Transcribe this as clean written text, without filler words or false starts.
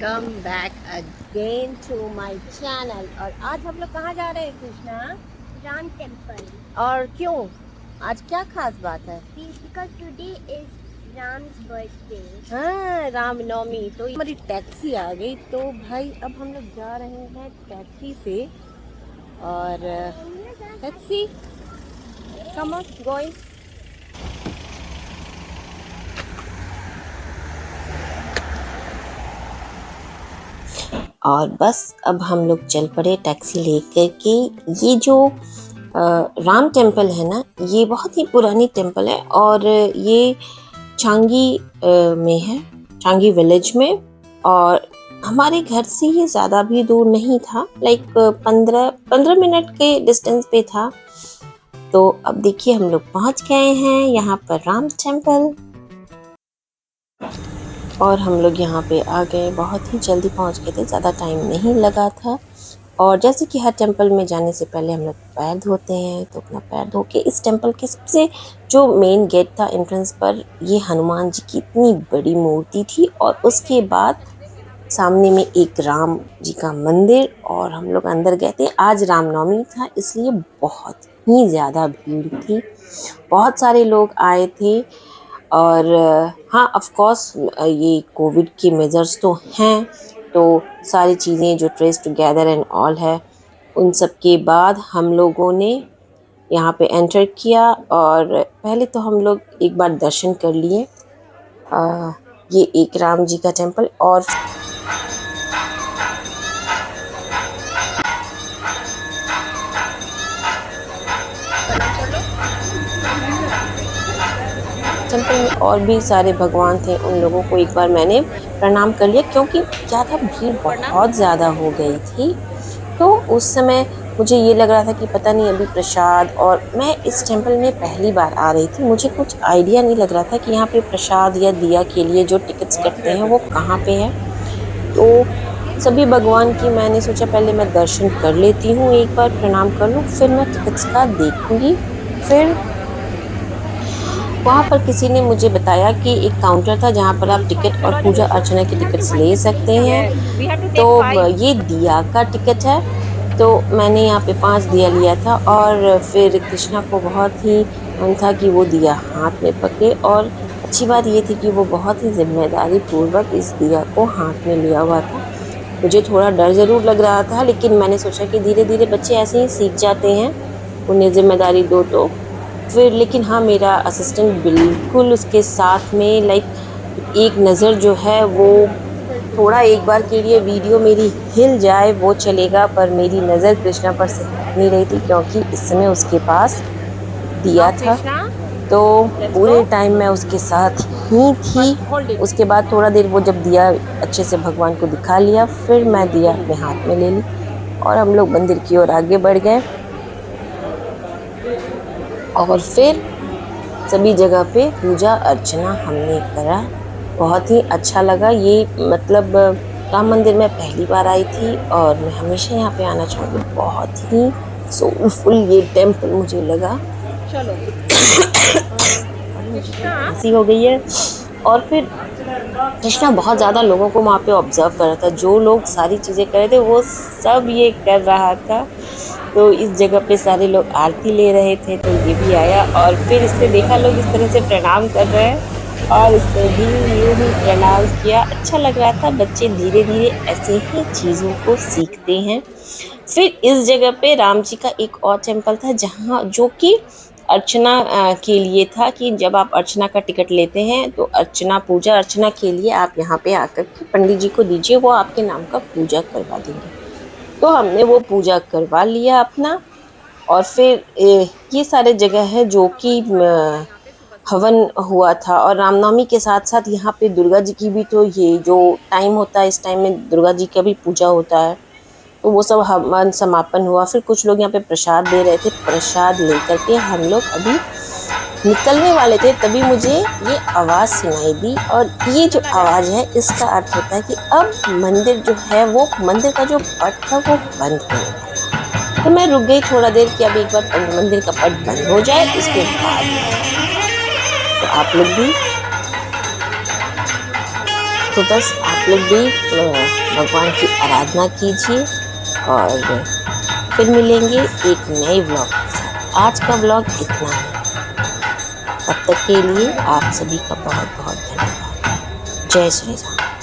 Welcome back again to my channel. और आज हम लोग कहाँ जा रहे हैं कृष्णा? राम टेम्पल। और क्यों? आज क्या खास बात है? Because today is Ram's birthday. हाँ, रामनवमी। तो हमारी टैक्सी आ गई, तो भाई अब हम लोग जा रहे हैं टैक्सी से। और टैक्सी कम ऑन गोइंग। और बस अब हम लोग चल पड़े टैक्सी लेकर के। ये जो राम टेम्पल है ना, ये बहुत ही पुरानी टेम्पल है और ये चांगी में है, चांगी विलेज में। और हमारे घर से ये ज़्यादा भी दूर नहीं था, लाइक 15 मिनट के डिस्टेंस पे था। तो अब देखिए हम लोग पहुंच गए हैं यहाँ पर राम टेम्पल। और हम लोग यहाँ पे आ गए, बहुत ही जल्दी पहुँच गए थे, ज़्यादा टाइम नहीं लगा था। और जैसे कि हर टेंपल में जाने से पहले हम लोग पैर धोते हैं, तो अपना पैर धो के इस टेंपल के सबसे जो मेन गेट था एंट्रेंस पर, ये हनुमान जी की इतनी बड़ी मूर्ति थी। और उसके बाद सामने में एक राम जी का मंदिर, और हम लोग अंदर गए थे। आज रामनवमी था, इसलिए बहुत ही ज़्यादा भीड़ थी, बहुत सारे लोग आए थे। और हाँ, ऑफ कोर्स ये कोविड के मेजर्स तो हैं, तो सारी चीज़ें जो ट्रेस टुगेदर एंड ऑल है, उन सब के बाद हम लोगों ने यहाँ पे एंटर किया। और पहले तो हम लोग एक बार दर्शन कर लिए। ये एक राम जी का टेम्पल। और टेम्पल में और भी सारे भगवान थे, उन लोगों को एक बार मैंने प्रणाम कर लिया, क्योंकि क्या था, भीड़ बहुत ज़्यादा हो गई थी। तो उस समय मुझे ये लग रहा था कि पता नहीं अभी प्रसाद, और मैं इस टेम्पल में पहली बार आ रही थी, मुझे कुछ आइडिया नहीं लग रहा था कि यहाँ पे प्रसाद या दिया के लिए जो टिकट्स कटते हैं वो कहाँ पे है। तो सभी भगवान की मैंने सोचा पहले मैं दर्शन कर लेती हूँ, एक बार प्रणाम कर लूँ, फिर मैं टिकट्स का देखूँगी। फिर वहाँ पर किसी ने मुझे बताया कि एक काउंटर था जहाँ पर आप टिकट और पूजा अर्चना की टिकट्स ले सकते हैं। तो ये दिया का टिकट है, तो मैंने यहाँ पे 5 दिया लिया था। और फिर कृष्णा को बहुत ही मन था कि वो दिया हाथ में पकड़े, और अच्छी बात ये थी कि वो बहुत ही जिम्मेदारी पूर्वक इस दिया को हाथ में लिया हुआ था। मुझे थोड़ा डर ज़रूर लग रहा था, लेकिन मैंने सोचा कि धीरे धीरे बच्चे ऐसे ही सीख जाते हैं, उन्हें जिम्मेदारी दो तो फिर। लेकिन हाँ, मेरा असिस्टेंट बिल्कुल उसके साथ में, लाइक एक नज़र जो है वो थोड़ा, एक बार के लिए वीडियो मेरी हिल जाए वो चलेगा, पर मेरी नज़र कृष्णा पर से हट नहीं रही थी, क्योंकि इस समय उसके पास दिया था। तो पूरे टाइम मैं उसके साथ ही थी। उसके बाद थोड़ा देर वो जब दिया अच्छे से भगवान को दिखा लिया, फिर मैं दिया अपने हाथ में ले ली और हम लोग मंदिर की ओर आगे बढ़ गए। और फिर सभी जगह पे पूजा अर्चना हमने करा, बहुत ही अच्छा लगा। ये मतलब राम मंदिर में पहली बार आई थी, और मैं हमेशा यहाँ पे आना चाहूँगी। बहुत ही सोलफुल ये टेम्पल मुझे लगा। चलो हंसी हो गई है। और फिर कृष्णा बहुत ज़्यादा लोगों को वहाँ पे ऑब्जर्व कर रहा था, जो लोग सारी चीज़ें कर रहे थे वो सब ये कर रहा था। तो इस जगह पे सारे लोग आरती ले रहे थे, तो ये भी आया, और फिर इसने देखा लोग इस तरह से प्रणाम कर रहे हैं, और इसने भी यूँ ही प्रणाम किया। अच्छा लग रहा था। बच्चे धीरे धीरे ऐसे ही चीज़ों को सीखते हैं। फिर इस जगह पे राम जी का एक और टेम्पल था, जहाँ जो कि अर्चना के लिए था, कि जब आप अर्चना का टिकट लेते हैं तो अर्चना, पूजा अर्चना के लिए आप यहाँ पे आकर के पंडित जी को दीजिए, वो आपके नाम का पूजा करवा देंगे। तो हमने वो पूजा करवा लिया अपना। और फिर ये सारे जगह है जो कि हवन हुआ था। और रामनवमी के साथ साथ यहाँ पे दुर्गा जी की भी, तो ये जो टाइम होता है इस टाइम में दुर्गा जी का भी पूजा होता है, तो वो सब हवन समापन हुआ। फिर कुछ लोग यहाँ पे प्रसाद दे रहे थे, प्रसाद लेकर के हम लोग अभी निकलने वाले थे, तभी मुझे ये आवाज़ सुनाई दी। और ये जो आवाज़ है, इसका अर्थ होता है कि अब मंदिर जो है, वो मंदिर का जो पट था वो बंद होने वाला। तो मैं रुक गई थोड़ा देर कि अब एक बार मंदिर का पट बंद हो जाए, उसके बाद तो आप लोग भी तो बस आप लोग भी भगवान की आराधना कीजिए और फिर मिलेंगे एक नए व्लॉग के साथ। आज का व्लॉग इतना ही। तब तक के लिए आप सभी का बहुत बहुत धन्यवाद। जय श्री राम।